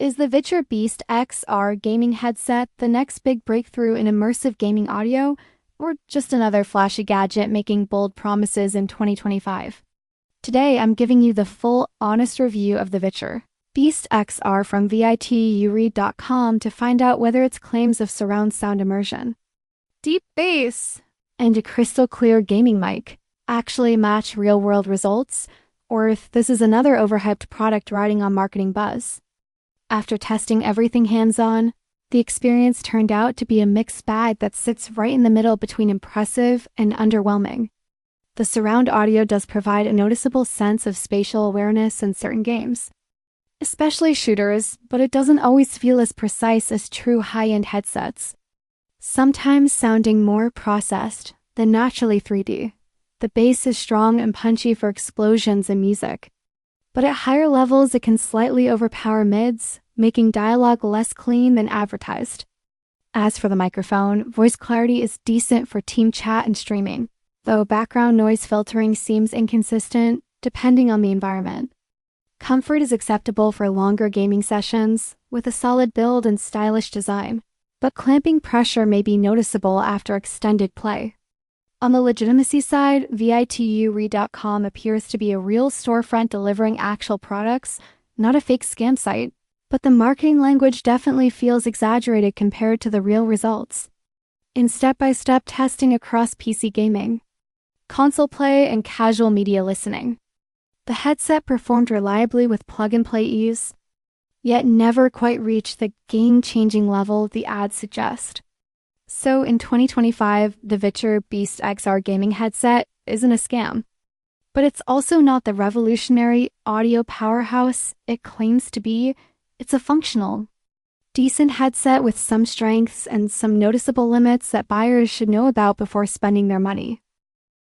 Is the VITURE Beast XR gaming headset the next big breakthrough in immersive gaming audio, or just another flashy gadget making bold promises in 2025? Today, I'm giving you the full, honest review of the VITURE Beast XR from VITURE.com to find out whether its claims of surround sound immersion, deep bass, and a crystal clear gaming mic actually match real-world results, or if this is another overhyped product riding on marketing buzz. After testing everything hands-on, the experience turned out to be a mixed bag that sits right in the middle between impressive and underwhelming. The surround audio does provide a noticeable sense of spatial awareness in certain games, especially shooters, but it doesn't always feel as precise as true high-end headsets, sometimes sounding more processed than naturally 3D. The bass is strong and punchy for explosions and music, but at higher levels it can slightly overpower mids, making dialogue less clean than advertised. As for the microphone, voice clarity is decent for team chat and streaming, though background noise filtering seems inconsistent depending on the environment. Comfort is acceptable for longer gaming sessions with a solid build and stylish design, but clamping pressure may be noticeable after extended play. On the legitimacy side, VITURE.com appears to be a real storefront delivering actual products, not a fake scam site, but the marketing language definitely feels exaggerated compared to the real results. In step-by-step testing across PC gaming, console play, and casual media listening, the headset performed reliably with plug-and-play ease, yet never quite reached the game-changing level the ads suggest. So in 2025, the VITURE Beast XR gaming headset isn't a scam, but it's also not the revolutionary audio powerhouse it claims to be. It's a functional, decent headset with some strengths and some noticeable limits that buyers should know about before spending their money.